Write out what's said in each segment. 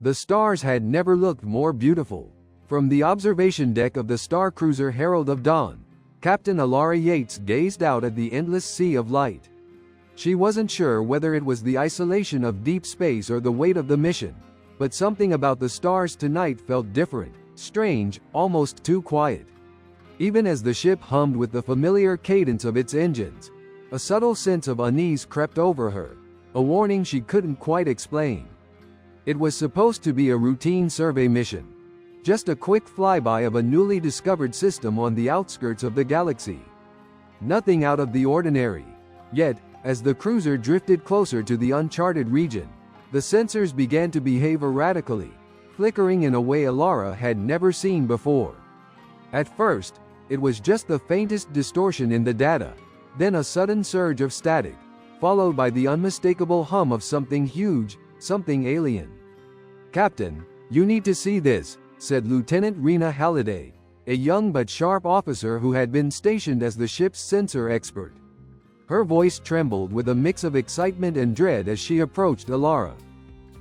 The stars had never looked more beautiful. From the observation deck of the star cruiser Herald of Dawn, Captain Elara Yates gazed out at the endless sea of light. She wasn't sure whether it was the isolation of deep space or the weight of the mission, but something about the stars tonight felt different, strange, almost too quiet. Even as the ship hummed with the familiar cadence of its engines, a subtle sense of unease crept over her, a warning she couldn't quite explain. It was supposed to be a routine survey mission, just a quick flyby of a newly discovered system on the outskirts of the galaxy. Nothing out of the ordinary. Yet, as the cruiser drifted closer to the uncharted region, the sensors began to behave erratically, flickering in a way Elara had never seen before. At first, it was just the faintest distortion in the data, then a sudden surge of static, followed by the unmistakable hum of something huge, something alien. "Captain, you need to see this," said Lieutenant Rena Halliday, a young but sharp officer who had been stationed as the ship's sensor expert. Her voice trembled with a mix of excitement and dread as she approached Elara.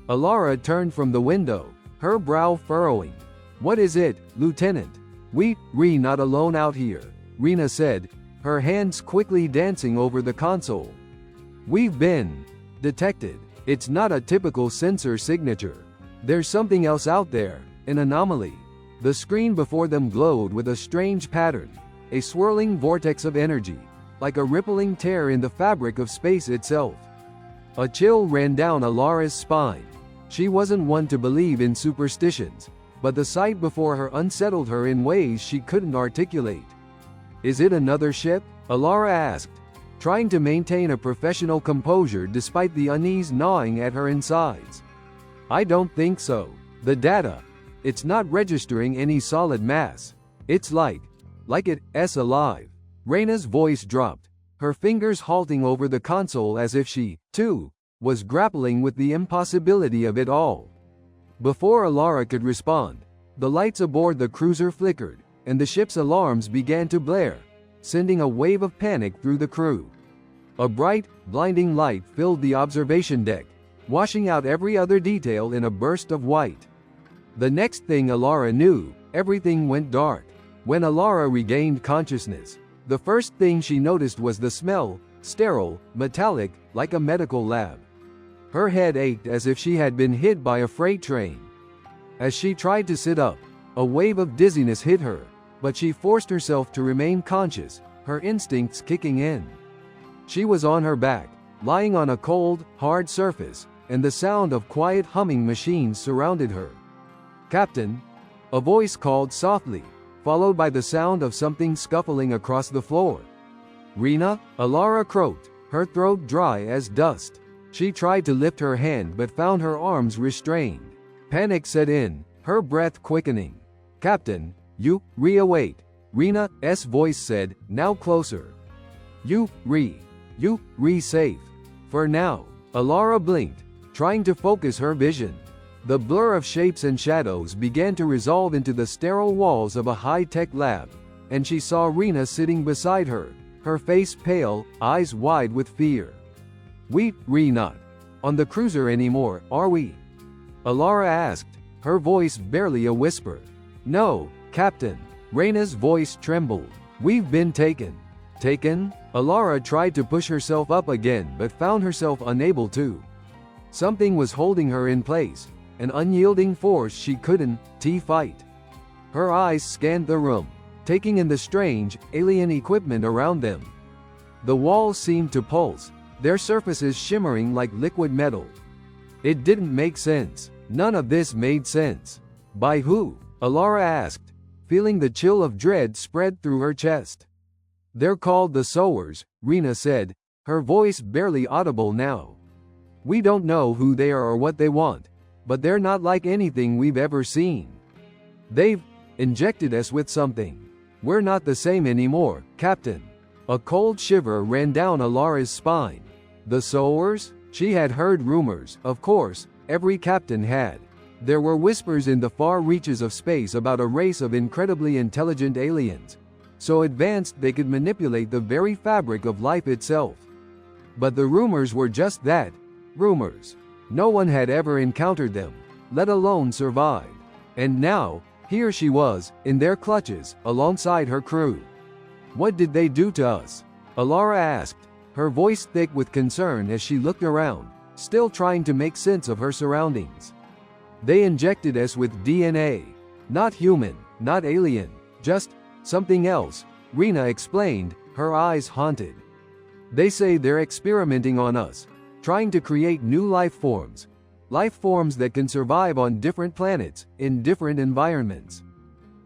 Elara turned from the window, her brow furrowing. "What is it, Lieutenant?" We're not alone out here," Rena said, her hands quickly dancing over the console. "We've been detected. It's not a typical sensor signature. There's something else out there, an anomaly." The screen before them glowed with a strange pattern, a swirling vortex of energy, like a rippling tear in the fabric of space itself. A chill ran down Elara's spine. She wasn't one to believe in superstitions, but the sight before her unsettled her in ways she couldn't articulate. "Is it another ship?" Elara asked, trying to maintain a professional composure despite the unease gnawing at her insides. "I don't think so. The data, it's not registering any solid mass. It's like it's alive." Rena's voice dropped, her fingers halting over the console as if she, too, was grappling with the impossibility of it all. Before Elara could respond, the lights aboard the cruiser flickered, and the ship's alarms began to blare, sending a wave of panic through the crew. A bright, blinding light filled the observation deck, washing out every other detail in a burst of white. The next thing Elara knew, everything went dark. When Elara regained consciousness, the first thing she noticed was the smell, sterile, metallic, like a medical lab. Her head ached as if she had been hit by a freight train. As she tried to sit up, a wave of dizziness hit her, but she forced herself to remain conscious, her instincts kicking in. She was on her back, lying on a cold, hard surface, and the sound of quiet humming machines surrounded her. "Captain," a voice called softly, followed by the sound of something scuffling across the floor. "Rena?" Elara croaked, her throat dry as dust. She tried to lift her hand but found her arms restrained. Panic set in, her breath quickening. "Captain, wait," Rena's voice said, now closer. You're safe. For now." Elara blinked, trying to focus her vision. The blur of shapes and shadows began to resolve into the sterile walls of a high-tech lab, and she saw Rena sitting beside her, her face pale, eyes wide with fear. We're not on the cruiser anymore, are we?" Elara asked, her voice barely a whisper. "No, Captain." Rena's voice trembled. "We've been taken." "Taken?" Elara tried to push herself up again but found herself unable to. Something was holding her in place, an unyielding force she couldn't fight. Her eyes scanned the room, taking in the strange, alien equipment around them. The walls seemed to pulse, their surfaces shimmering like liquid metal. It didn't make sense. None of this made sense. "By who?" Elara asked, feeling the chill of dread spread through her chest. "They're called the Sowers," Rena said, her voice barely audible now. "We don't know who they are or what they want, but they're not like anything we've ever seen. They've injected us with something. We're not the same anymore, Captain." A cold shiver ran down Elara's spine. The Sowers? She had heard rumors, of course, every captain had. There were whispers in the far reaches of space about a race of incredibly intelligent aliens, so advanced they could manipulate the very fabric of life itself. But the rumors were just that, rumors. No one had ever encountered them. let alone survived. And now, here she was, in their clutches, alongside her crew. What did they do to us? Elara asked, her voice thick with concern as she looked around, still trying to make sense of her surroundings. They injected us with DNA. Not human, not alien, just something else, Rena explained, her eyes haunted. They say they're experimenting on us, trying to create new life forms that can survive on different planets, in different environments.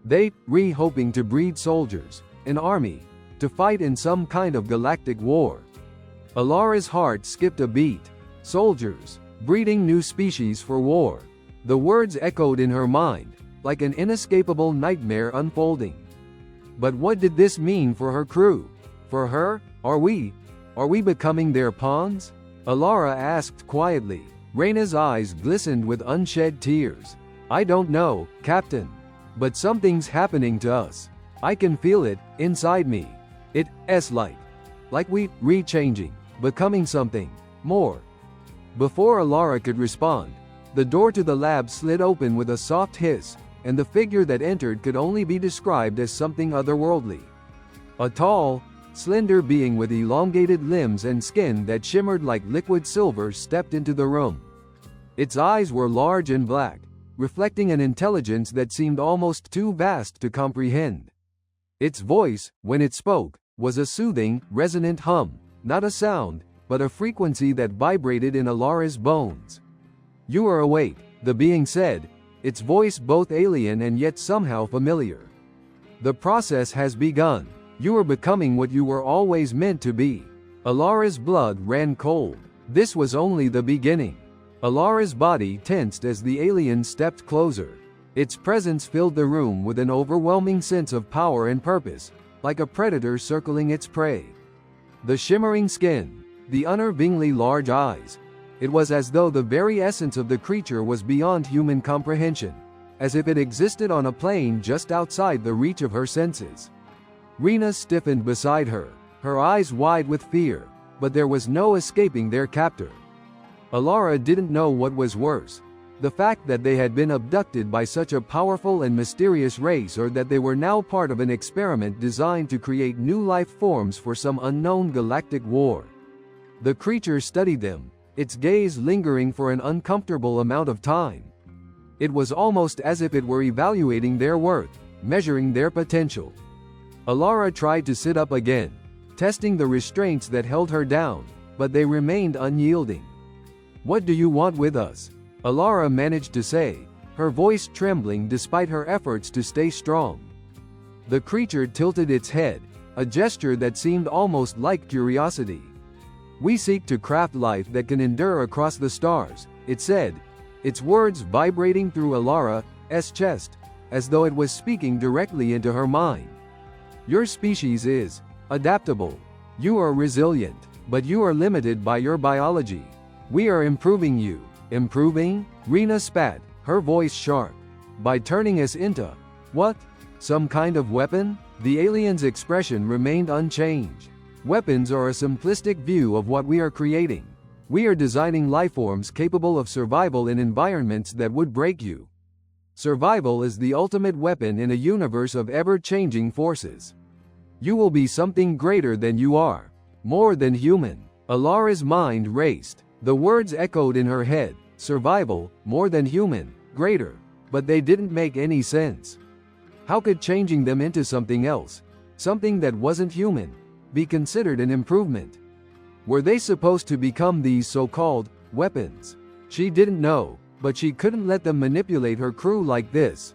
They, hoping to breed soldiers, an army, to fight in some kind of galactic war. Elara's heart skipped a beat. Soldiers, breeding new species for war. The words echoed in her mind, like an inescapable nightmare unfolding. But what did this mean for her crew? For her, are we becoming their pawns? Elara asked quietly. Rena's eyes glistened with unshed tears. I don't know, Captain. But something's happening to us. I can feel it, inside me. It's like we changing, becoming something more. Before Elara could respond, the door to the lab slid open with a soft hiss, and the figure that entered could only be described as something otherworldly. A tall, slender being with elongated limbs and skin that shimmered like liquid silver stepped into the room. Its eyes were large and black, reflecting an intelligence that seemed almost too vast to comprehend. Its voice, when it spoke, was a soothing, resonant hum, not a sound, but a frequency that vibrated in Elara's bones. You are awake, the being said, its voice both alien and yet somehow familiar. The process has begun. You are becoming what you were always meant to be. Elara's blood ran cold. This was only the beginning. Elara's body tensed as the alien stepped closer. Its presence filled the room with an overwhelming sense of power and purpose, like a predator circling its prey. The shimmering skin, the unnervingly large eyes. It was as though the very essence of the creature was beyond human comprehension, as if it existed on a plane just outside the reach of her senses. Rena stiffened beside her, her eyes wide with fear, but there was no escaping their captor. Elara didn't know what was worse, the fact that they had been abducted by such a powerful and mysterious race, or that they were now part of an experiment designed to create new life forms for some unknown galactic war. The creature studied them, its gaze lingering for an uncomfortable amount of time. It was almost as if it were evaluating their worth, measuring their potential. Elara tried to sit up again, testing the restraints that held her down, but they remained unyielding. What do you want with us? Elara managed to say, her voice trembling despite her efforts to stay strong. The creature tilted its head, a gesture that seemed almost like curiosity. We seek to craft life that can endure across the stars, it said, its words vibrating through Elara's chest, as though it was speaking directly into her mind. Your species is adaptable. You are resilient, but you are limited by your biology. We are improving you. Improving? Rena spat, her voice sharp. By turning us into what? Some kind of weapon? The alien's expression remained unchanged. Weapons are a simplistic view of what we are creating. We are designing lifeforms capable of survival in environments that would break you. Survival is the ultimate weapon in a universe of ever-changing forces. You will be something greater than you are. More than human. Elara's mind raced. The words echoed in her head. Survival, more than human, greater. But they didn't make any sense. How could changing them into something else, something that wasn't human, be considered an improvement? Were they supposed to become these so-called weapons? She didn't know, but she couldn't let them manipulate her crew like this.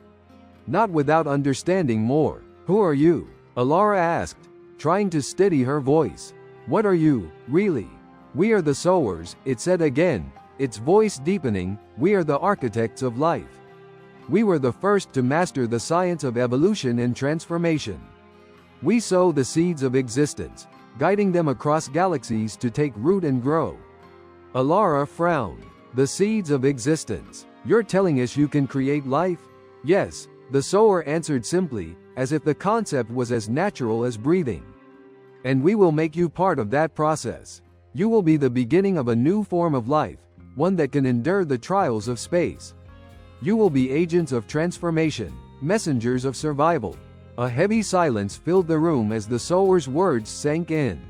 Not without understanding more. Who are you? Elara asked, trying to steady her voice. What are you, really? We are the Sowers, it said again, its voice deepening. We are the architects of life. We were the first to master the science of evolution and transformation. We sow the seeds of existence, guiding them across galaxies to take root and grow. Elara frowned. The seeds of existence. You're telling us you can create life? Yes, the sower answered simply, as if the concept was as natural as breathing. And we will make you part of that process. You will be the beginning of a new form of life, one that can endure the trials of space. You will be agents of transformation, messengers of survival. A heavy silence filled the room as the Sowers' words sank in.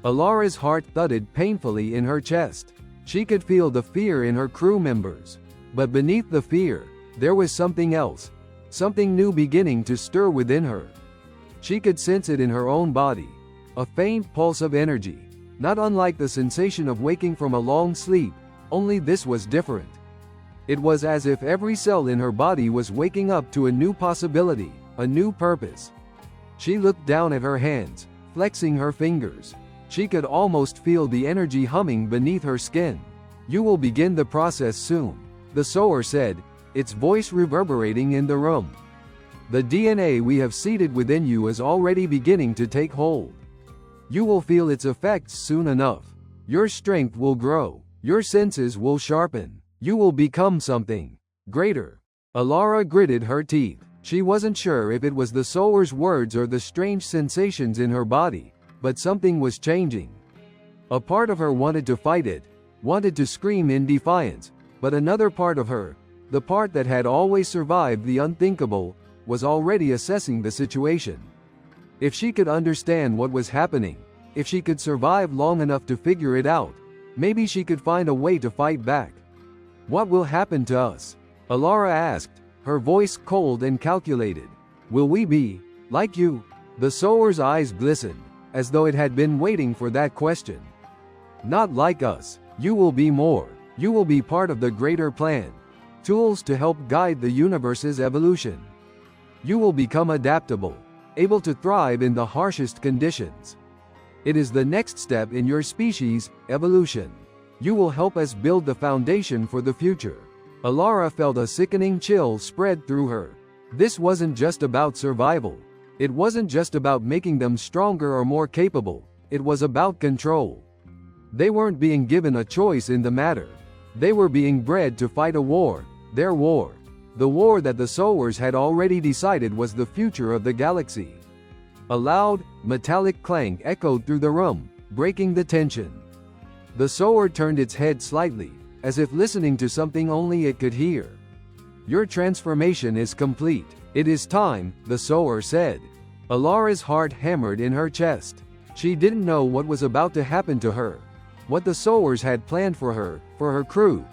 Elara's heart thudded painfully in her chest. She could feel the fear in her crew members. But beneath the fear, there was something else. Something new beginning to stir within her. She could sense it in her own body. A faint pulse of energy. Not unlike the sensation of waking from a long sleep, only this was different. It was as if every cell in her body was waking up to a new possibility, a new purpose. She looked down at her hands, flexing her fingers. She could almost feel the energy humming beneath her skin. You will begin the process soon, the Sower said, its voice reverberating in the room. The DNA we have seeded within you is already beginning to take hold. You will feel its effects soon enough. Your strength will grow. Your senses will sharpen. You will become something greater. Elara gritted her teeth. She wasn't sure if it was the Sower's words or the strange sensations in her body, but something was changing. A part of her wanted to fight it, wanted to scream in defiance, but another part of her, the part that had always survived the unthinkable, was already assessing the situation. If she could understand what was happening, if she could survive long enough to figure it out, maybe she could find a way to fight back. What will happen to us? Elara asked, her voice cold and calculated. Will we be like you? The Sower's eyes glistened, as though it had been waiting for that question. Not like us. You will be more. You will be part of the greater plan. Tools to help guide the universe's evolution. You will become adaptable, able to thrive in the harshest conditions. It is the next step in your species' evolution. You will help us build the foundation for the future. Elara felt a sickening chill spread through her. This wasn't just about survival. It wasn't just about making them stronger or more capable. It was about control. They weren't being given a choice in the matter. They were being bred to fight a war, their war. The war that the Sowers had already decided was the future of the galaxy. A loud, metallic clang echoed through the room, breaking the tension. The Sower turned its head slightly, as if listening to something only it could hear. Your transformation is complete. It is time, the Sower said. Elara's heart hammered in her chest. She didn't know what was about to happen to her, what the Sowers had planned for her crew.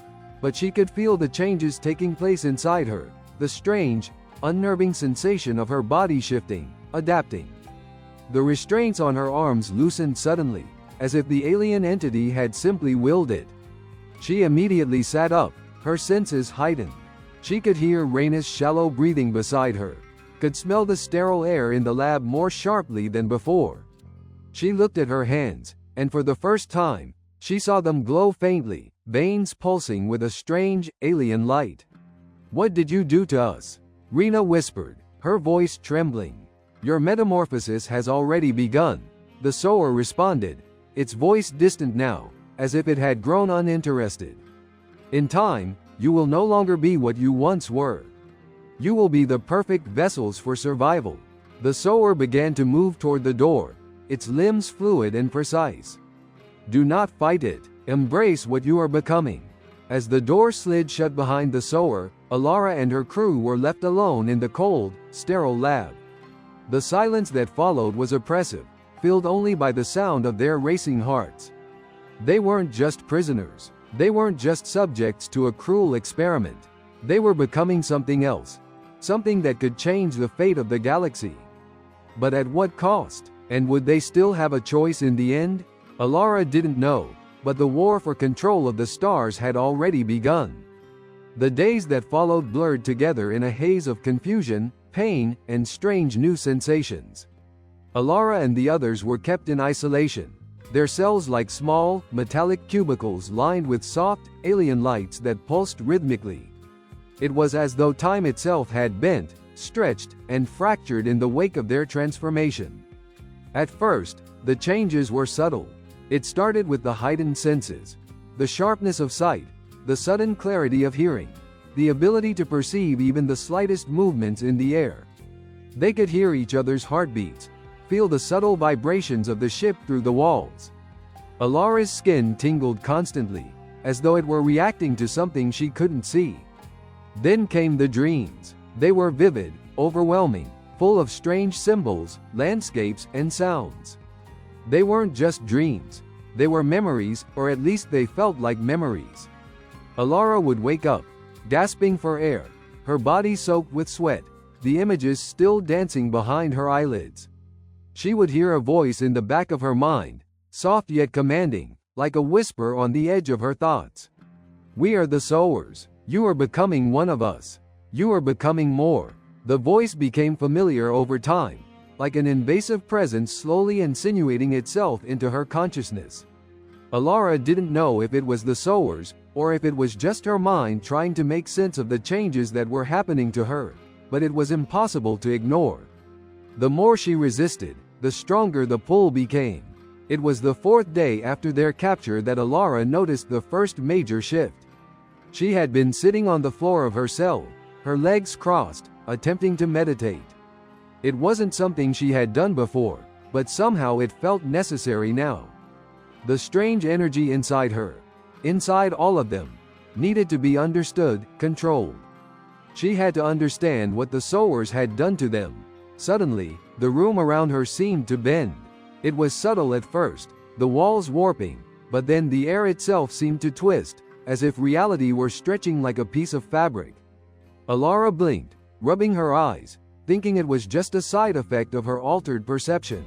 But she could feel the changes taking place inside her, the strange, unnerving sensation of her body shifting, adapting. The restraints on her arms loosened suddenly, as if the alien entity had simply willed it. She immediately sat up, her senses heightened. She could hear Raina's shallow breathing beside her, could smell the sterile air in the lab more sharply than before. She looked at her hands, and for the first time, she saw them glow faintly, veins pulsing with a strange, alien light. What did you do to us? Raina whispered, her voice trembling. Your metamorphosis has already begun, the Sower responded, its voice distant now, as if it had grown uninterested. In time, you will no longer be what you once were. You will be the perfect vessels for survival. The Sower began to move toward the door, its limbs fluid and precise. Do not fight it. Embrace what you are becoming. As the door slid shut behind the Sower, Elara and her crew were left alone in the cold, sterile lab. The silence that followed was oppressive, filled only by the sound of their racing hearts. They weren't just prisoners. They weren't just subjects to a cruel experiment. They were becoming something else, something that could change the fate of the galaxy. But at what cost? And would they still have a choice in the end? Elara didn't know, but the war for control of the stars had already begun. The days that followed blurred together in a haze of confusion, pain, and strange new sensations. Elara and the others were kept in isolation, their cells like small, metallic cubicles lined with soft, alien lights that pulsed rhythmically. It was as though time itself had bent, stretched, and fractured in the wake of their transformation. At first, the changes were subtle. It started with the heightened senses, the sharpness of sight, the sudden clarity of hearing, the ability to perceive even the slightest movements in the air. They could hear each other's heartbeats, feel the subtle vibrations of the ship through the walls. Elara's skin tingled constantly, as though it were reacting to something she couldn't see. Then came the dreams. They were vivid, overwhelming, full of strange symbols, landscapes, and sounds. They weren't just dreams. They were memories, or at least they felt like memories. Elara would wake up, gasping for air, her body soaked with sweat, the images still dancing behind her eyelids. She would hear a voice in the back of her mind, soft yet commanding, like a whisper on the edge of her thoughts. "We are the Sowers. You are becoming one of us. You are becoming more." The voice became familiar over time, like an invasive presence slowly insinuating itself into her consciousness. Elara didn't know if it was the Sowers, or if it was just her mind trying to make sense of the changes that were happening to her, but it was impossible to ignore. The more she resisted, the stronger the pull became. It was the 4th day after their capture that Elara noticed the first major shift. She had been sitting on the floor of her cell, her legs crossed, attempting to meditate. It wasn't something she had done before, but somehow it felt necessary now. The strange energy inside her, inside all of them, needed to be understood, controlled. She had to understand what the Sowers had done to them. Suddenly, the room around her seemed to bend. It was subtle at first, the walls warping, but then the air itself seemed to twist, as if reality were stretching like a piece of fabric. Elara blinked, rubbing her eyes, thinking it was just a side effect of her altered perception.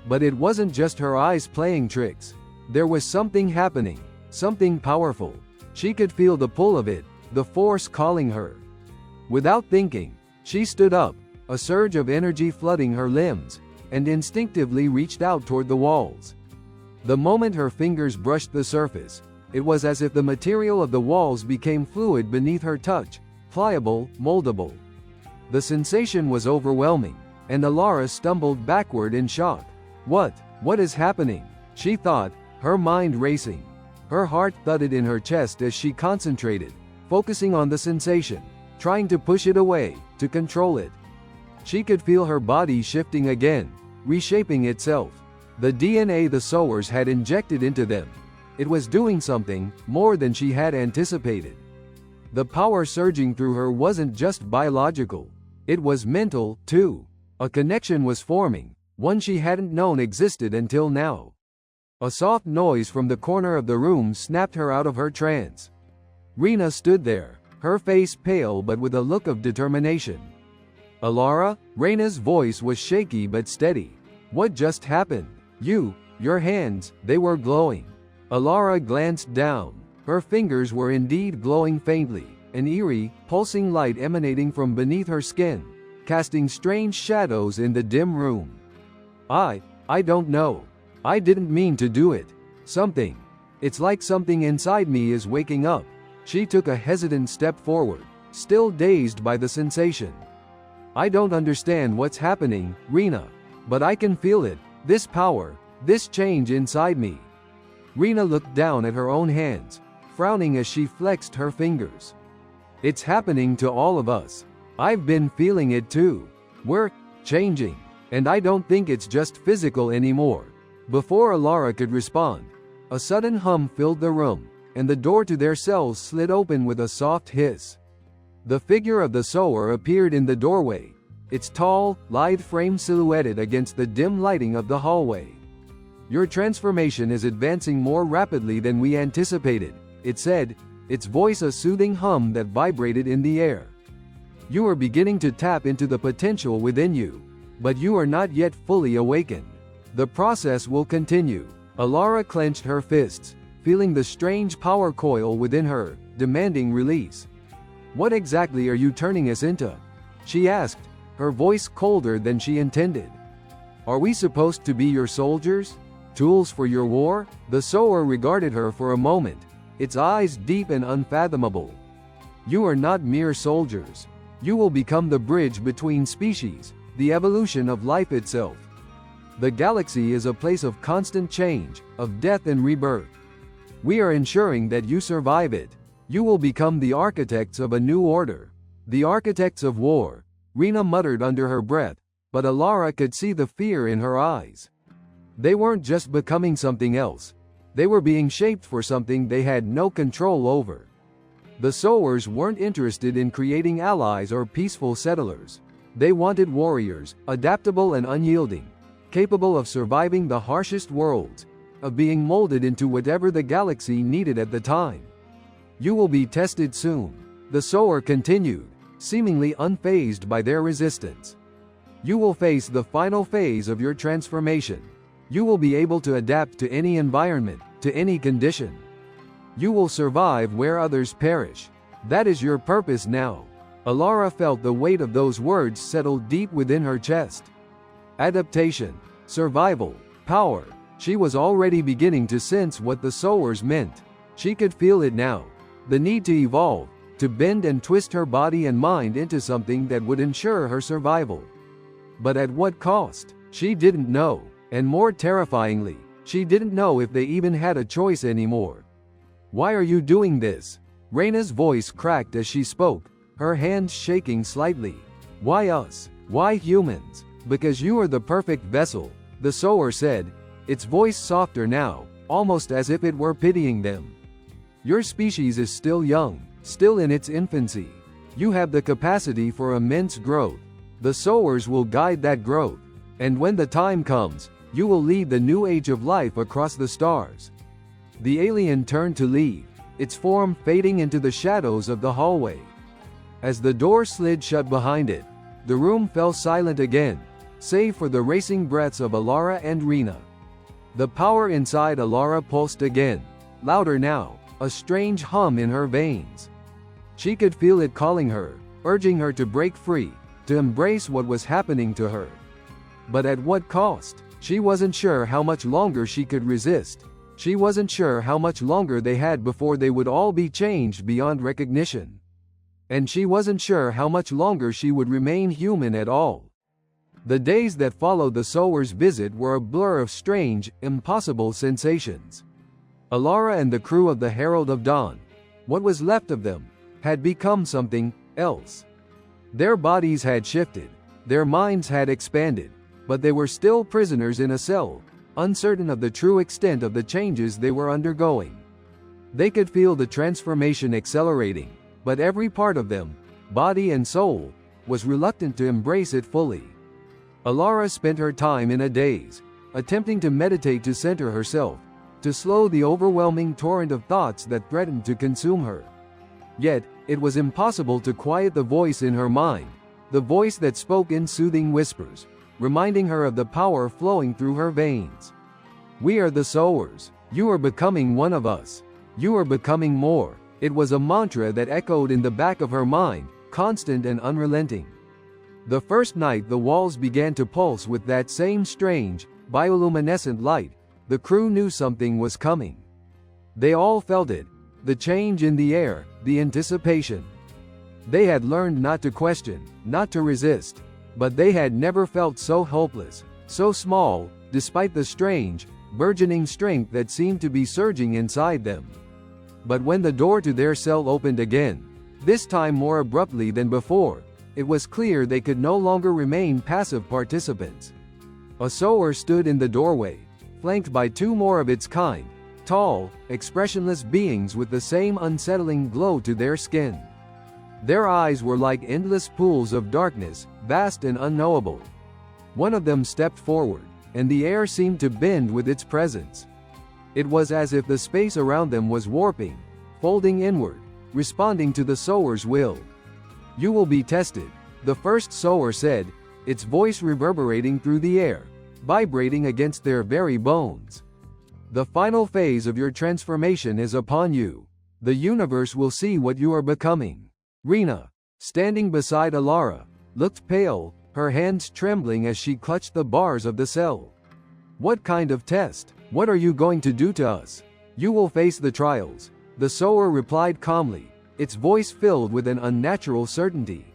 But it wasn't just her eyes playing tricks. There was something happening, something powerful. She could feel the pull of it, the force calling her. Without thinking, she stood up, a surge of energy flooding her limbs, and instinctively reached out toward the walls. The moment her fingers brushed the surface, it was as if the material of the walls became fluid beneath her touch, pliable, moldable. The sensation was overwhelming, and Elara stumbled backward in shock. What is happening? She thought, her mind racing. Her heart thudded in her chest as she concentrated, focusing on the sensation, trying to push it away, to control it. She could feel her body shifting again, reshaping itself. The DNA the Sowers had injected into them. It was doing something more than she had anticipated. The power surging through her wasn't just biological. It was mental, too. A connection was forming, one she hadn't known existed until now. A soft noise from the corner of the room snapped her out of her trance. Rena stood there, her face pale but with a look of determination. "Elara?" Rena's voice was shaky but steady. "What just happened? Your hands, they were glowing." Elara glanced down. Her fingers were indeed glowing faintly, an eerie, pulsing light emanating from beneath her skin, casting strange shadows in the dim room. I don't know. I didn't mean to do it. It's like something inside me is waking up." She took a hesitant step forward, still dazed by the sensation. "I don't understand what's happening, Rena, but I can feel it, this power, this change inside me." Rena looked down at her own hands, frowning as she flexed her fingers. "It's happening to all of us. I've been feeling it too. We're changing, and I don't think it's just physical anymore." Before Elara could respond, a sudden hum filled the room, and the door to their cells slid open with a soft hiss. The figure of the Sower appeared in the doorway, its tall, lithe frame silhouetted against the dim lighting of the hallway. "Your transformation is advancing more rapidly than we anticipated," it said, its voice a soothing hum that vibrated in the air. "You are beginning to tap into the potential within you, but you are not yet fully awakened. The process will continue." Elara clenched her fists, feeling the strange power coil within her, demanding release. "What exactly are you turning us into?" she asked, her voice colder than she intended. "Are we supposed to be your soldiers? Tools for your war?" The Sower regarded her for a moment, its eyes deep and unfathomable. "You are not mere soldiers. You will become the bridge between species, the evolution of life itself. The galaxy is a place of constant change, of death and rebirth. We are ensuring that you survive it. You will become the architects of a new order. The architects of war," Rena muttered under her breath, but Elara could see the fear in her eyes. They weren't just becoming something else. They were being shaped for something they had no control over. The Sowers weren't interested in creating allies or peaceful settlers. They wanted warriors, adaptable and unyielding, capable of surviving the harshest worlds, of being molded into whatever the galaxy needed at the time. You will be tested soon, the Sower continued, seemingly unfazed by their resistance. You will face the final phase of your transformation. You will be able to adapt to any environment, to any condition. You will survive where others perish. That is your purpose now. Elara felt the weight of those words settle deep within her chest. Adaptation, survival, power. She was already beginning to sense what the Sowers meant. She could feel it now. The need to evolve, to bend and twist her body and mind into something that would ensure her survival. But at what cost? She didn't know. And more terrifyingly, she didn't know if they even had a choice anymore. Why are you doing this? Reyna's voice cracked as she spoke, her hands shaking slightly. Why us? Why humans? Because you are the perfect vessel, the Sower said, its voice softer now, almost as if it were pitying them. Your species is still young, still in its infancy. You have the capacity for immense growth. The Sowers will guide that growth. And when the time comes, you will lead the new age of life across the stars. The alien turned to leave, its form fading into the shadows of the hallway. As the door slid shut behind it, the room fell silent again, save for the racing breaths of Elara and Reyna. The power inside Elara pulsed again, louder now, a strange hum in her veins. She could feel it calling her, urging her to break free, to embrace what was happening to her. But at what cost? She wasn't sure how much longer she could resist. She wasn't sure how much longer they had before they would all be changed beyond recognition. And she wasn't sure how much longer she would remain human at all. The days that followed the Sower's visit were a blur of strange, impossible sensations. Elara and the crew of the Herald of Dawn, what was left of them, had become something else. Their bodies had shifted, their minds had expanded, but they were still prisoners in a cell, uncertain of the true extent of the changes they were undergoing. They could feel the transformation accelerating, but every part of them, body and soul, was reluctant to embrace it fully. Elara spent her time in a daze, attempting to meditate to center herself, to slow the overwhelming torrent of thoughts that threatened to consume her. Yet, it was impossible to quiet the voice in her mind, the voice that spoke in soothing whispers, reminding her of the power flowing through her veins. We are the Sowers. You are becoming one of us. You are becoming more. It was a mantra that echoed in the back of her mind, constant and unrelenting. The first night the walls began to pulse with that same strange, bioluminescent light, the crew knew something was coming. They all felt it, the change in the air, the anticipation. They had learned not to question, not to resist, but they had never felt so helpless, so small, despite the strange, burgeoning strength that seemed to be surging inside them. But when the door to their cell opened again, this time more abruptly than before, it was clear they could no longer remain passive participants. A Sower stood in the doorway, flanked by two more of its kind, tall, expressionless beings with the same unsettling glow to their skin. Their eyes were like endless pools of darkness, vast and unknowable. One of them stepped forward, and the air seemed to bend with its presence. It was as if the space around them was warping, folding inward, responding to the Sower's will. You will be tested, the first Sower said, its voice reverberating through the air, vibrating against their very bones. The final phase of your transformation is upon you. The universe will see what you are becoming. Reyna, standing beside Elara, looked pale, her hands trembling as she clutched the bars of the cell. What kind of test? What are you going to do to us? You will face the trials, the Sower replied calmly, its voice filled with an unnatural certainty.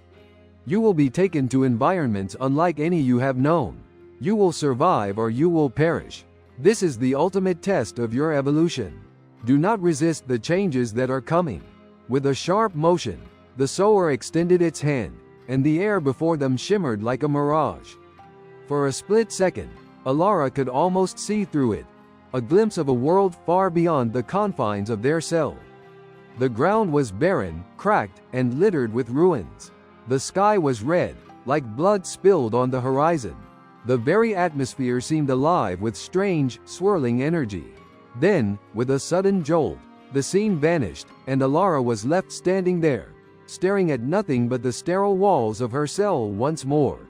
You will be taken to environments unlike any you have known. You will survive or you will perish. This is the ultimate test of your evolution. Do not resist the changes that are coming. With a sharp motion, the Sower extended its hand, and the air before them shimmered like a mirage. For a split second, Elara could almost see through it, a glimpse of a world far beyond the confines of their cell. The ground was barren, cracked, and littered with ruins. The sky was red, like blood spilled on the horizon. The very atmosphere seemed alive with strange, swirling energy. Then, with a sudden jolt, the scene vanished, and Elara was left standing there, staring at nothing but the sterile walls of her cell once more.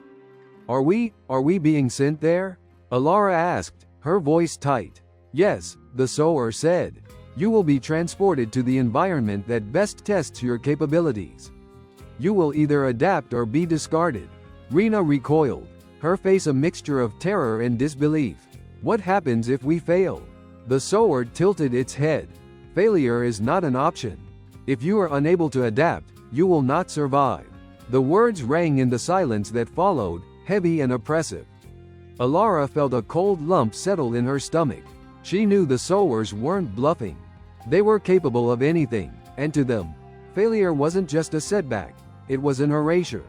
Are we being sent there?" Elara asked, her voice tight. "Yes," the Sower said. "You will be transported to the environment that best tests your capabilities. You will either adapt or be discarded." Rena recoiled, her face a mixture of terror and disbelief. "What happens if we fail?" The Sower tilted its head. "Failure is not an option. If you are unable to adapt, you will not survive." The words rang in the silence that followed, heavy and oppressive. Elara felt a cold lump settle in her stomach. She knew the Sowers weren't bluffing. They were capable of anything, and to them, failure wasn't just a setback, it was an erasure.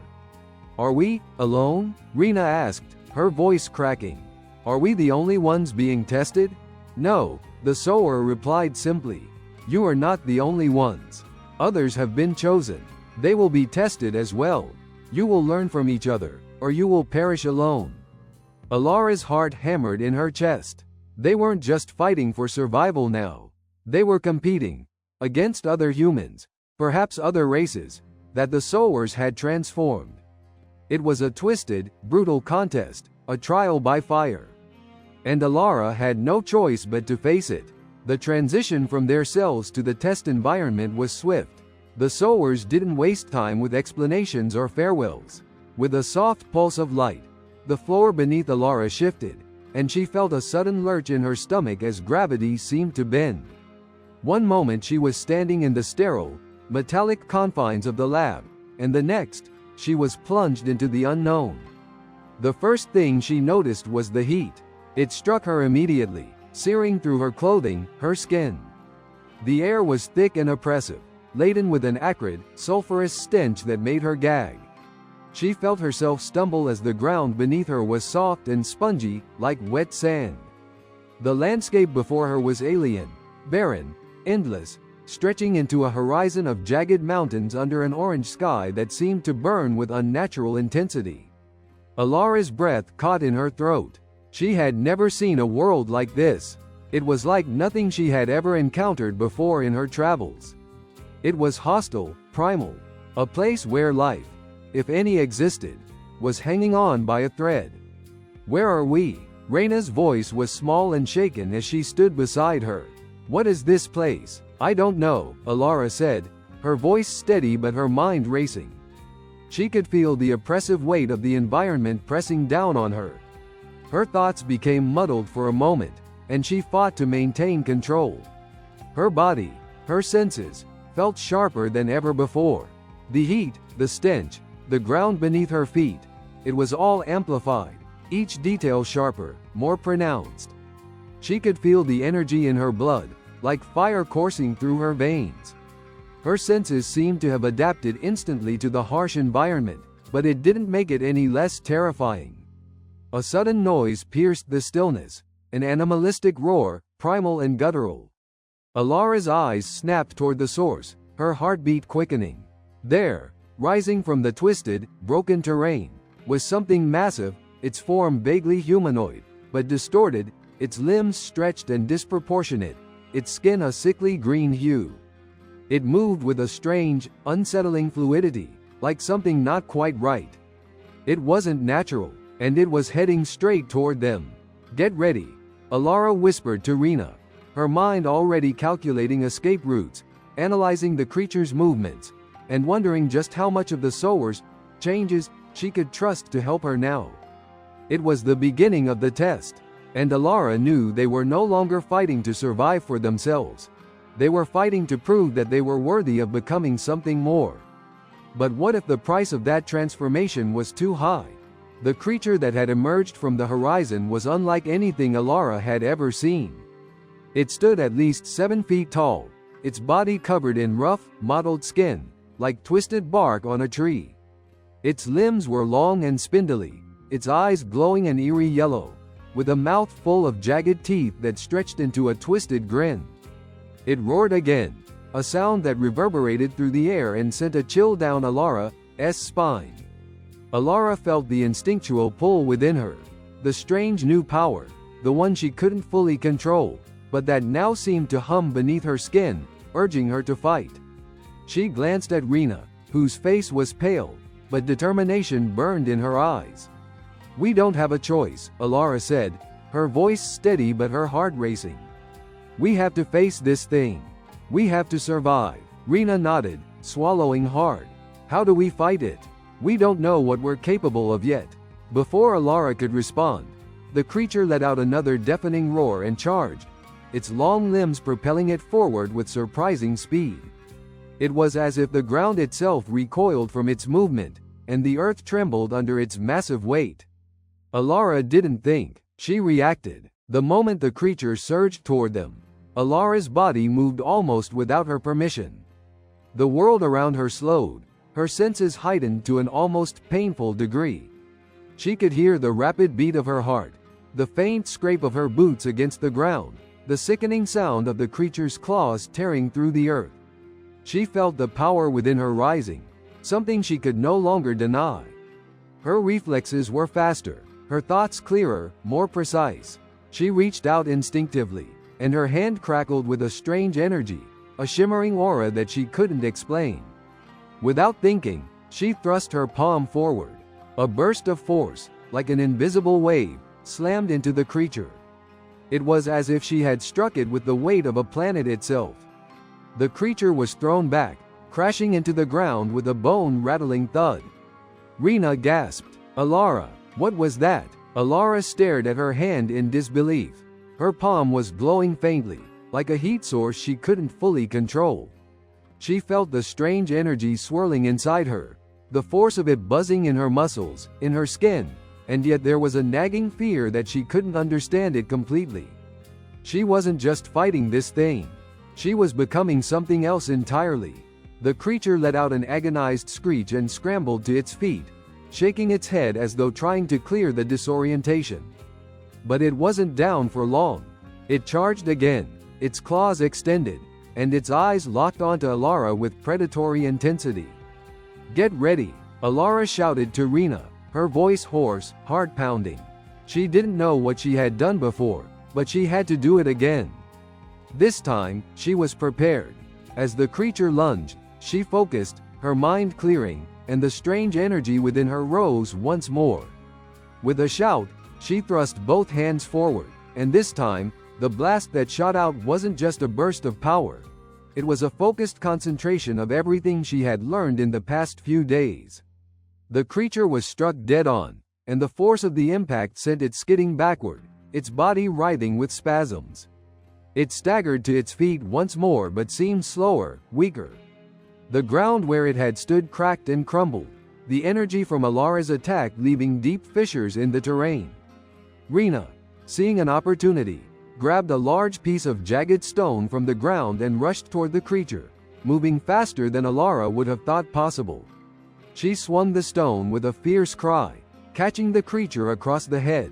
"Are we alone?" Rena asked, her voice cracking. "Are we the only ones being tested?" "No," the Sower replied simply. "You are not the only ones. Others have been chosen. They will be tested as well. You will learn from each other, or you will perish alone." Elara's heart hammered in her chest. They weren't just fighting for survival now. They were competing against other humans, perhaps other races, that the Sowers had transformed. It was a twisted, brutal contest, a trial by fire. And Elara had no choice but to face it. The transition from their cells to the test environment was swift. The Sowers didn't waste time with explanations or farewells. With a soft pulse of light, the floor beneath Elara shifted, and she felt a sudden lurch in her stomach as gravity seemed to bend. One moment she was standing in the sterile, metallic confines of the lab, and the next, she was plunged into the unknown. The first thing she noticed was the heat. It struck her immediately, searing through her clothing, her skin. The air was thick and oppressive, laden with an acrid, sulfurous stench that made her gag. She felt herself stumble as the ground beneath her was soft and spongy, like wet sand. The landscape before her was alien, barren, endless, stretching into a horizon of jagged mountains under an orange sky that seemed to burn with unnatural intensity. Elara's breath caught in her throat. She had never seen a world like this. It was like nothing she had ever encountered before in her travels. It was hostile, primal, a place where life, if any existed, was hanging on by a thread. "Where are we?" Rena's voice was small and shaken as she stood beside her. "What is this place?" "I don't know," Elara said, her voice steady but her mind racing. She could feel the oppressive weight of the environment pressing down on her. Her thoughts became muddled for a moment, and she fought to maintain control. Her body, her senses, felt sharper than ever before. The heat, the stench, the ground beneath her feet, it was all amplified, each detail sharper, more pronounced. She could feel the energy in her blood, like fire coursing through her veins. Her senses seemed to have adapted instantly to the harsh environment, but it didn't make it any less terrifying. A sudden noise pierced the stillness, an animalistic roar, primal and guttural. Elara's eyes snapped toward the source, her heartbeat quickening. There, rising from the twisted, broken terrain, was something massive, its form vaguely humanoid, but distorted, its limbs stretched and disproportionate, its skin a sickly green hue. It moved with a strange, unsettling fluidity, like something not quite right. It wasn't natural, and it was heading straight toward them. "Get ready," Elara whispered to Rena, her mind already calculating escape routes, analyzing the creature's movements, and wondering just how much of the Sowers' changes she could trust to help her now. It was the beginning of the test, and Elara knew they were no longer fighting to survive for themselves. They were fighting to prove that they were worthy of becoming something more. But what if the price of that transformation was too high? The creature that had emerged from the horizon was unlike anything Elara had ever seen. It stood at least 7 feet tall, its body covered in rough, mottled skin, like twisted bark on a tree. Its limbs were long and spindly, its eyes glowing an eerie yellow, with a mouth full of jagged teeth that stretched into a twisted grin. It roared again, a sound that reverberated through the air and sent a chill down Elara's spine. Elara felt the instinctual pull within her, the strange new power, the one she couldn't fully control, but that now seemed to hum beneath her skin, urging her to fight. She glanced at Rena, whose face was pale, but determination burned in her eyes. "We don't have a choice," Elara said, her voice steady but her heart racing. "We have to face this thing. We have to survive." Rena nodded, swallowing hard. "How do we fight it? We don't know what we're capable of yet." Before Elara could respond, the creature let out another deafening roar and charged, its long limbs propelling it forward with surprising speed. It was as if the ground itself recoiled from its movement, and the earth trembled under its massive weight. Elara didn't think, she reacted. The moment the creature surged toward them, Elara's body moved almost without her permission. The world around her slowed, her senses heightened to an almost painful degree. She could hear the rapid beat of her heart, the faint scrape of her boots against the ground, the sickening sound of the creature's claws tearing through the earth. She felt the power within her rising, something she could no longer deny. Her reflexes were faster, her thoughts clearer, more precise. She reached out instinctively, and her hand crackled with a strange energy, a shimmering aura that she couldn't explain. Without thinking, she thrust her palm forward. A burst of force, like an invisible wave, slammed into the creature. It was as if she had struck it with the weight of a planet itself. The creature was thrown back, crashing into the ground with a bone-rattling thud. Rena gasped. "Elara, what was that?" Elara stared at her hand in disbelief. Her palm was glowing faintly, like a heat source she couldn't fully control. She felt the strange energy swirling inside her, the force of it buzzing in her muscles, in her skin, and yet there was a nagging fear that she couldn't understand it completely. She wasn't just fighting this thing. She was becoming something else entirely. The creature let out an agonized screech and scrambled to its feet, shaking its head as though trying to clear the disorientation. But it wasn't down for long. It charged again, its claws extended, and its eyes locked onto Elara with predatory intensity. "Get ready," Elara shouted to Rena, her voice hoarse, heart-pounding. She didn't know what she had done before, but she had to do it again. This time, she was prepared. As the creature lunged, she focused, her mind clearing, and the strange energy within her rose once more. With a shout, she thrust both hands forward, and this time, the blast that shot out wasn't just a burst of power. It was a focused concentration of everything she had learned in the past few days. The creature was struck dead on, and the force of the impact sent it skidding backward, its body writhing with spasms. It staggered to its feet once more but seemed slower, weaker. The ground where it had stood cracked and crumbled, the energy from Elara's attack leaving deep fissures in the terrain. Rena, seeing an opportunity, grabbed a large piece of jagged stone from the ground and rushed toward the creature, moving faster than Elara would have thought possible. She swung the stone with a fierce cry, catching the creature across the head.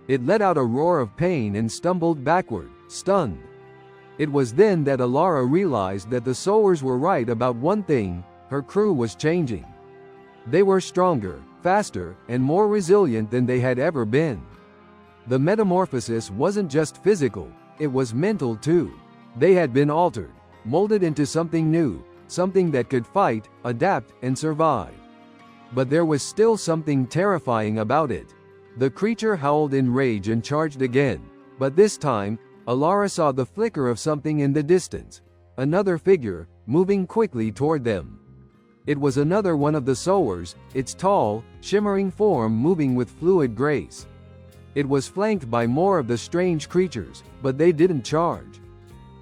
It let out a roar of pain and stumbled backward, stunned. It was then that Elara realized that the Sowers were right about one thing: her crew was changing. They were stronger, faster, and more resilient than they had ever been. The metamorphosis wasn't just physical, it was mental too. They had been altered, molded into something new, something that could fight, adapt, and survive. But there was still something terrifying about it. The creature howled in rage and charged again, but this time, Elara saw the flicker of something in the distance. Another figure, moving quickly toward them. It was another one of the Sowers, its tall, shimmering form moving with fluid grace. It was flanked by more of the strange creatures, but they didn't charge.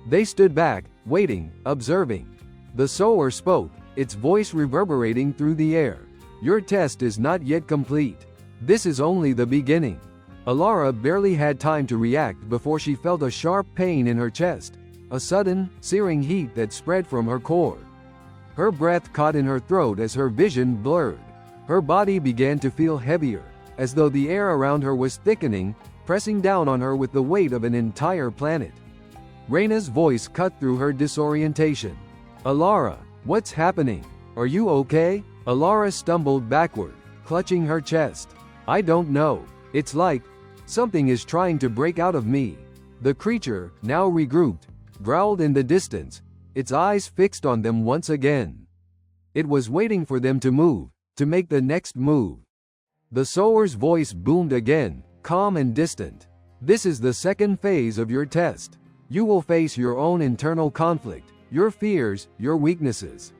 They stood back, waiting, observing. The Sower spoke, its voice reverberating through the air. "Your test is not yet complete. This is only the beginning." Elara barely had time to react before she felt a sharp pain in her chest, a sudden, searing heat that spread from her core. Her breath caught in her throat as her vision blurred. Her body began to feel heavier, as though the air around her was thickening, pressing down on her with the weight of an entire planet. Reina's voice cut through her disorientation. Elara, what's happening? Are you okay? Elara stumbled backward, clutching her chest. I don't know. It's like something is trying to break out of me. The creature, now regrouped, growled in the distance, its eyes fixed on them once again. It was waiting for them to move, to make the next move. The Sowers' voice boomed again, calm and distant. This is the second phase of your test. You will face your own internal conflict, your fears, your weaknesses.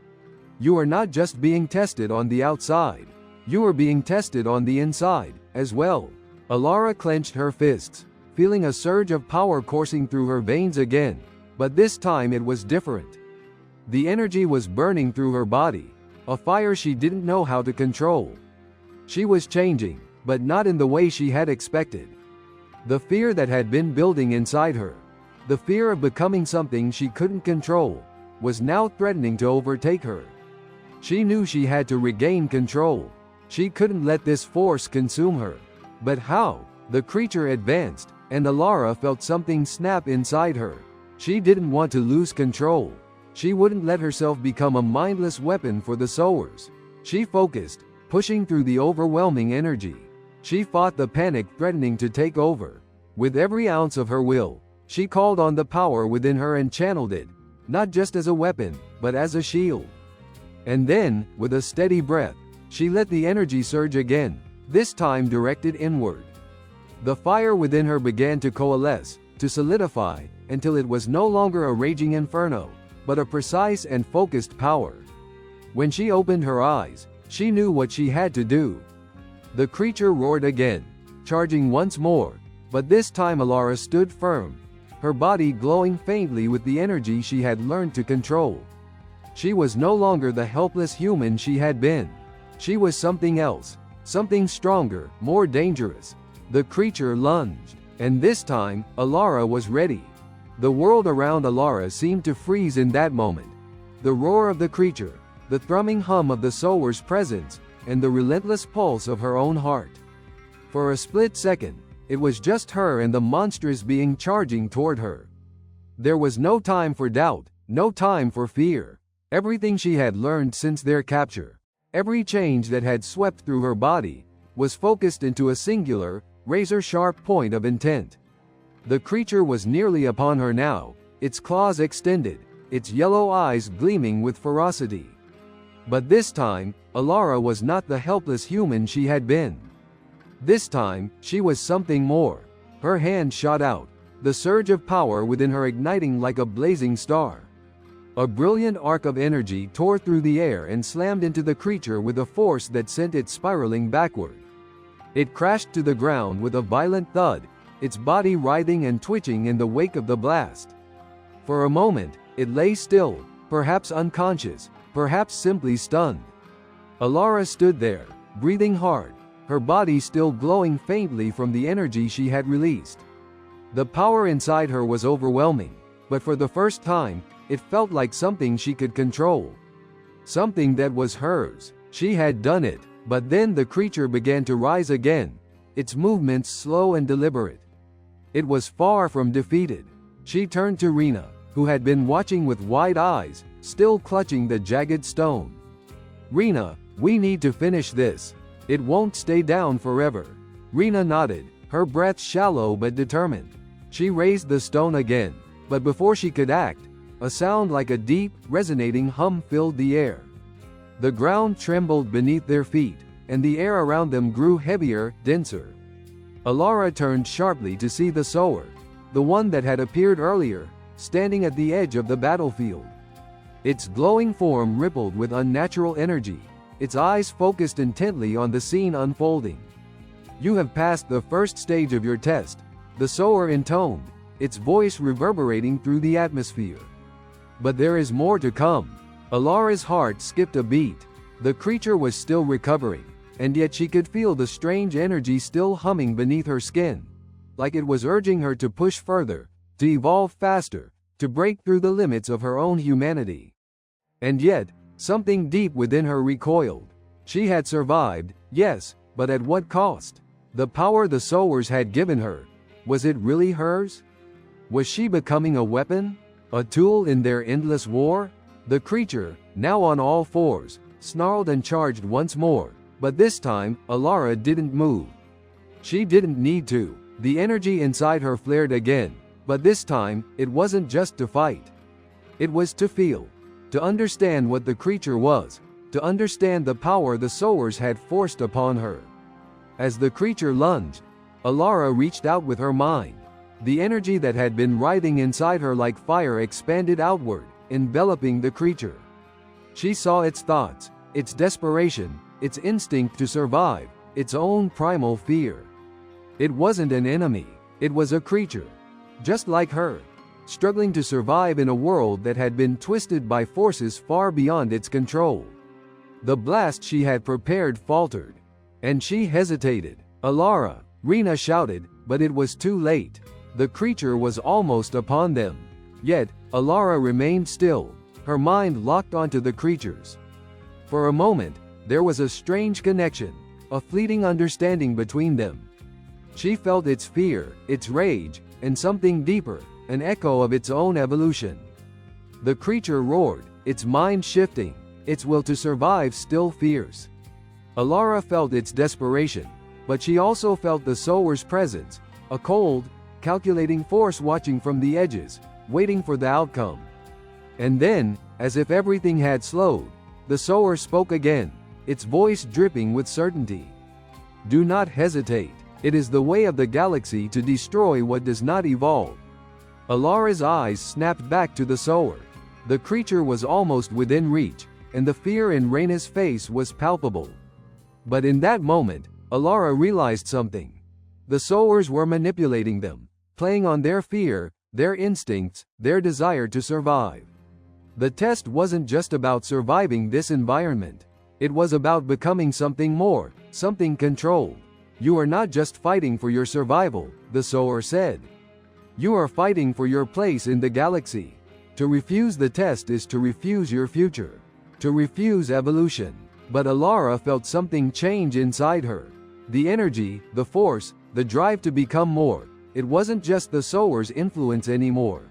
You are not just being tested on the outside. You are being tested on the inside, as well. Elara clenched her fists, feeling a surge of power coursing through her veins again, but this time it was different. The energy was burning through her body, a fire she didn't know how to control. She was changing, but not in the way she had expected. The fear that had been building inside her, the fear of becoming something she couldn't control, was now threatening to overtake her. She knew she had to regain control. She couldn't let this force consume her. But how? The creature advanced, and Elara felt something snap inside her. She didn't want to lose control. She wouldn't let herself become a mindless weapon for the Sowers. She focused, pushing through the overwhelming energy. She fought the panic threatening to take over. With every ounce of her will, she called on the power within her and channeled it, not just as a weapon, but as a shield. And then, with a steady breath, she let the energy surge again, this time directed inward. The fire within her began to coalesce, to solidify, until it was no longer a raging inferno, but a precise and focused power. When she opened her eyes, she knew what she had to do. The creature roared again, charging once more, but this time Elara stood firm, her body glowing faintly with the energy she had learned to control. She was no longer the helpless human she had been. She was something else, something stronger, more dangerous. The creature lunged, and this time, Elara was ready. The world around Elara seemed to freeze in that moment. The roar of the creature, the thrumming hum of the Sowers' presence, and the relentless pulse of her own heart. For a split second, it was just her and the monstrous being charging toward her. There was no time for doubt, no time for fear. Everything she had learned since their capture, every change that had swept through her body, was focused into a singular, razor-sharp point of intent. The creature was nearly upon her now, its claws extended, its yellow eyes gleaming with ferocity. But this time, Elara was not the helpless human she had been. This time, she was something more. Her hand shot out, the surge of power within her igniting like a blazing star. A brilliant arc of energy tore through the air and slammed into the creature with a force that sent it spiraling backward. It crashed to the ground with a violent thud, its body writhing and twitching in the wake of the blast. For a moment, it lay still, perhaps unconscious, perhaps simply stunned. Elara stood there, breathing hard, her body still glowing faintly from the energy she had released. The power inside her was overwhelming, but for the first time, it felt like something she could control. Something that was hers. She had done it, but then the creature began to rise again, its movements slow and deliberate. It was far from defeated. She turned to Reina, who had been watching with wide eyes, still clutching the jagged stone. Reina, we need to finish this. It won't stay down forever. Reina nodded, her breath shallow but determined. She raised the stone again, but before she could act, a sound like a deep, resonating hum filled the air. The ground trembled beneath their feet, and the air around them grew heavier, denser. Elara turned sharply to see the Sower, the one that had appeared earlier, standing at the edge of the battlefield. Its glowing form rippled with unnatural energy, its eyes focused intently on the scene unfolding. You have passed the first stage of your test, the Sower intoned, its voice reverberating through the atmosphere. But there is more to come. Elara's heart skipped a beat. The creature was still recovering, and yet she could feel the strange energy still humming beneath her skin, like it was urging her to push further, to evolve faster, to break through the limits of her own humanity. And yet, something deep within her recoiled. She had survived, yes, but at what cost? The power the Sowers had given her, was it really hers? Was she becoming a weapon? A tool in their endless war? The creature, now on all fours, snarled and charged once more, but this time, Elara didn't move. She didn't need to. The energy inside her flared again, but this time, it wasn't just to fight. It was to feel. To understand what the creature was. To understand the power the Sowers had forced upon her. As the creature lunged, Elara reached out with her mind. The energy that had been writhing inside her like fire expanded outward, enveloping the creature. She saw its thoughts, its desperation, its instinct to survive, its own primal fear. It wasn't an enemy, it was a creature, just like her, struggling to survive in a world that had been twisted by forces far beyond its control. The blast she had prepared faltered, and she hesitated. "Elara!" Rena shouted, but it was too late. The creature was almost upon them. Yet, Elara remained still, her mind locked onto the creature's. For a moment, there was a strange connection, a fleeting understanding between them. She felt its fear, its rage, and something deeper, an echo of its own evolution. The creature roared, its mind shifting, its will to survive still fierce. Elara felt its desperation, but she also felt the Sowers' presence, a cold, calculating force watching from the edges, waiting for the outcome. And then, as if everything had slowed, the Sower spoke again, its voice dripping with certainty. "Do not hesitate. It is the way of the galaxy to destroy what does not evolve." Elara's eyes snapped back to the Sower. The creature was almost within reach, and the fear in Rena's face was palpable. But in that moment, Elara realized something. The Sowers were manipulating them, playing on their fear, their instincts, their desire to survive. The test wasn't just about surviving this environment. It was about becoming something more, something controlled. "You are not just fighting for your survival," the Sower said. "You are fighting for your place in the galaxy. To refuse the test is to refuse your future. To refuse evolution." But Elara felt something change inside her. The energy, the force, the drive to become more. It wasn't just the Sower's influence anymore.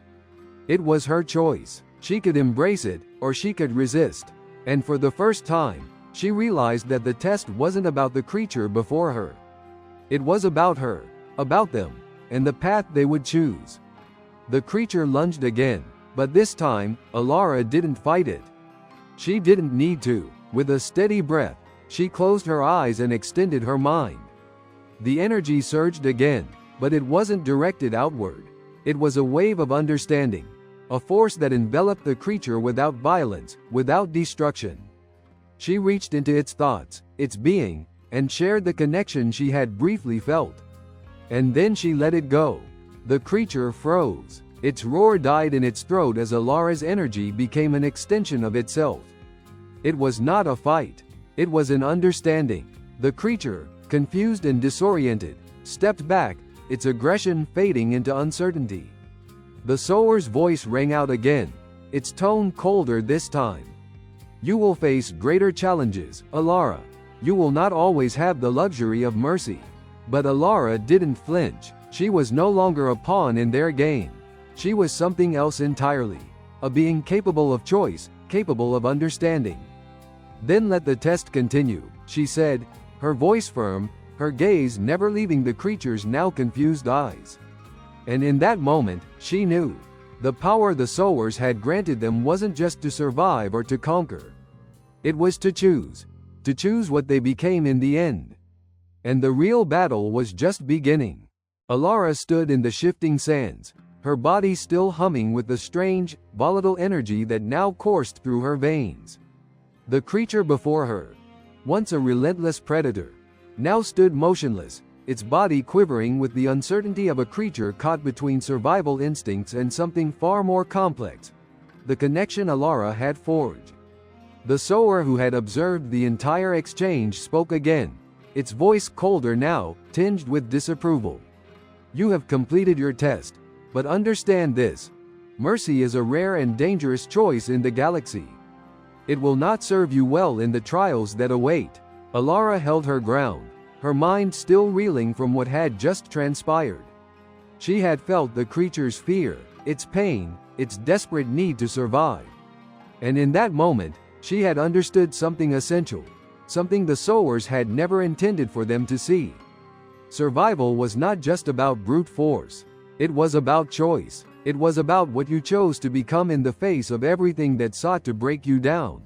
It was her choice. She could embrace it, or she could resist. And for the first time, she realized that the test wasn't about the creature before her. It was about her, about them, and the path they would choose. The creature lunged again, but this time, Elara didn't fight it. She didn't need to. With a steady breath, she closed her eyes and extended her mind. The energy surged again, but it wasn't directed outward. It was a wave of understanding, a force that enveloped the creature without violence, without destruction. She reached into its thoughts, its being, and shared the connection she had briefly felt. And then she let it go. The creature froze. Its roar died in its throat as Elara's energy became an extension of itself. It was not a fight. It was an understanding. The creature, confused and disoriented, stepped back, its aggression fading into uncertainty. The Sower's voice rang out again, its tone colder this time. "You will face greater challenges, Elara. You will not always have the luxury of mercy." But Elara didn't flinch. She was no longer a pawn in their game. She was something else entirely. A being capable of choice, capable of understanding. "Then let the test continue," she said, her voice firm, her gaze never leaving the creature's now confused eyes. And in that moment, she knew. The power the Sowers had granted them wasn't just to survive or to conquer. It was to choose what they became in the end. And the real battle was just beginning. Elara stood in the shifting sands, her body still humming with the strange, volatile energy that now coursed through her veins. The creature before her, once a relentless predator, now stood motionless, its body quivering with the uncertainty of a creature caught between survival instincts and something far more complex, the connection Elara had forged. The Sower who had observed the entire exchange spoke again, its voice colder now, tinged with disapproval. "You have completed your test, but understand this. Mercy is a rare and dangerous choice in the galaxy. It will not serve you well in the trials that await." Elara held her ground, her mind still reeling from what had just transpired. She had felt the creature's fear, its pain, its desperate need to survive. And in that moment, she had understood something essential, something the Sowers had never intended for them to see. Survival was not just about brute force. It was about choice. It was about what you chose to become in the face of everything that sought to break you down.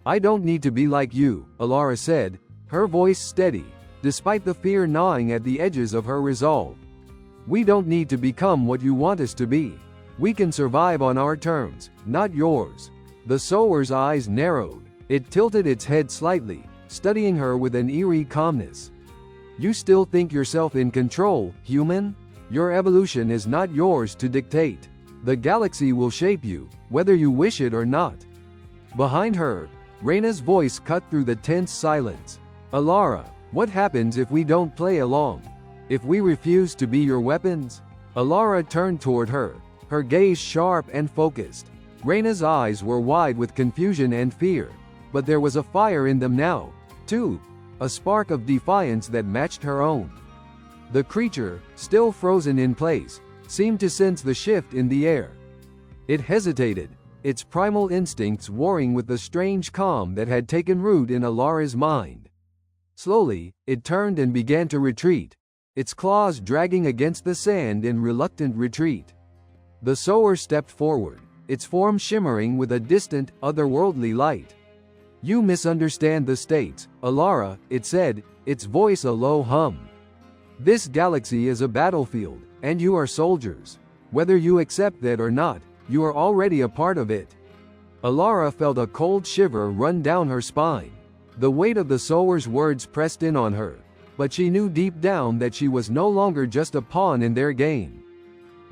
"I don't need to be like you," Elara said, her voice steady, despite the fear gnawing at the edges of her resolve. "We don't need to become what you want us to be. We can survive on our terms, not yours." The Sowers' eyes narrowed. It tilted its head slightly, studying her with an eerie calmness. "You still think yourself in control, human? Your evolution is not yours to dictate. The galaxy will shape you, whether you wish it or not." Behind her, Reyna's voice cut through the tense silence. "Elara, what happens if we don't play along? If we refuse to be your weapons?" Elara turned toward her, her gaze sharp and focused. Reyna's eyes were wide with confusion and fear, but there was a fire in them now, too, a spark of defiance that matched her own. The creature, still frozen in place, seemed to sense the shift in the air. It hesitated, its primal instincts warring with the strange calm that had taken root in Elara's mind. Slowly, it turned and began to retreat, its claws dragging against the sand in reluctant retreat. The Sower stepped forward, its form shimmering with a distant, otherworldly light. "You misunderstand the stakes, Elara," it said, its voice a low hum. "This galaxy is a battlefield, and you are soldiers. Whether you accept that or not, you are already a part of it." Elara felt a cold shiver run down her spine. The weight of the Sower's words pressed in on her, but she knew deep down that she was no longer just a pawn in their game.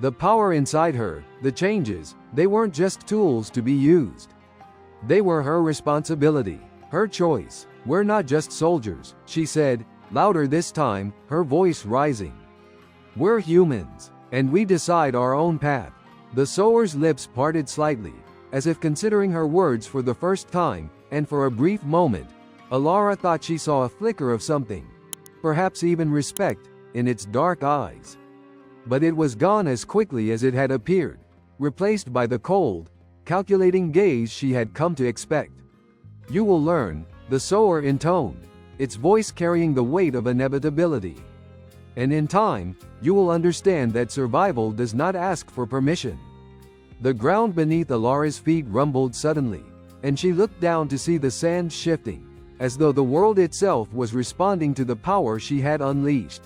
The power inside her, the changes, they weren't just tools to be used. They were her responsibility, her choice. "We're not just soldiers," she said, louder this time, her voice rising. "We're humans, and we decide our own path." The Sower's lips parted slightly, as if considering her words for the first time, and for a brief moment, Elara thought she saw a flicker of something, perhaps even respect, in its dark eyes. But it was gone as quickly as it had appeared, replaced by the cold, calculating gaze she had come to expect. "You will learn," the Sower intoned, its voice carrying the weight of inevitability. "And in time, you will understand that survival does not ask for permission." The ground beneath Elara's feet rumbled suddenly, and she looked down to see the sand shifting, as though the world itself was responding to the power she had unleashed.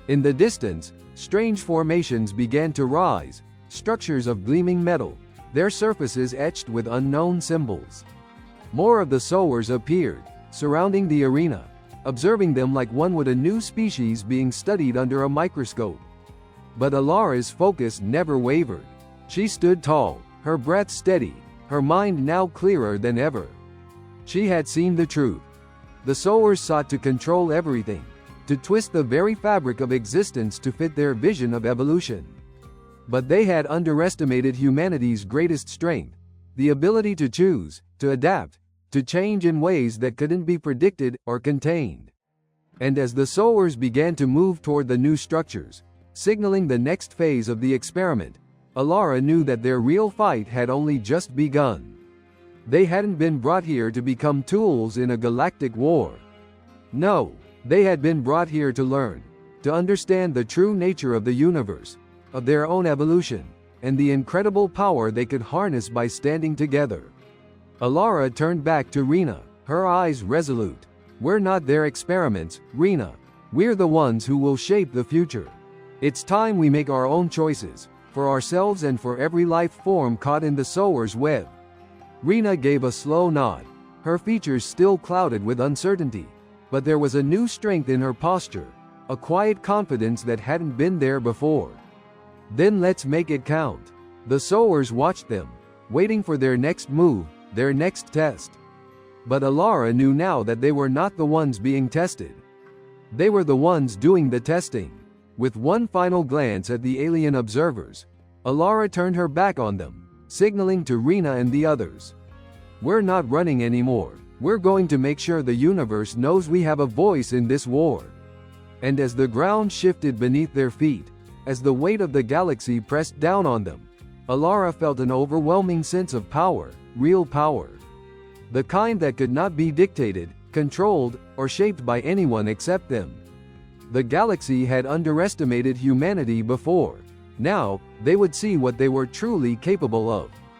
In the distance, strange formations began to rise, structures of gleaming metal, their surfaces etched with unknown symbols. More of the Sowers appeared, surrounding the arena, observing them like one would a new species being studied under a microscope. But Elara's focus never wavered. She stood tall, her breath steady, her mind now clearer than ever. She had seen the truth. The Sowers sought to control everything, to twist the very fabric of existence to fit their vision of evolution. But they had underestimated humanity's greatest strength, the ability to choose, to adapt, to change in ways that couldn't be predicted or contained. And as the Sowers began to move toward the new structures, signaling the next phase of the experiment, Elara knew that their real fight had only just begun. They hadn't been brought here to become tools in a galactic war. No, they had been brought here to learn, to understand the true nature of the universe, of their own evolution, and the incredible power they could harness by standing together. Elara turned back to Reyna, her eyes resolute. "We're not their experiments, Reyna. We're the ones who will shape the future. It's time we make our own choices, for ourselves and for every life form caught in the Sower's web." Reyna gave a slow nod, her features still clouded with uncertainty, but there was a new strength in her posture, a quiet confidence that hadn't been there before. "Then let's make it count." The Sowers watched them, waiting for their next move, their next test. But Elara knew now that they were not the ones being tested. They were the ones doing the testing. With one final glance at the alien observers, Elara turned her back on them, signaling to Reyna and the others. "We're not running anymore. We're going to make sure the universe knows we have a voice in this war." And as the ground shifted beneath their feet, as the weight of the galaxy pressed down on them. Elara felt an overwhelming sense of power, real power. The kind that could not be dictated, controlled, or shaped by anyone except them. The galaxy had underestimated humanity before. Now, they would see what they were truly capable of.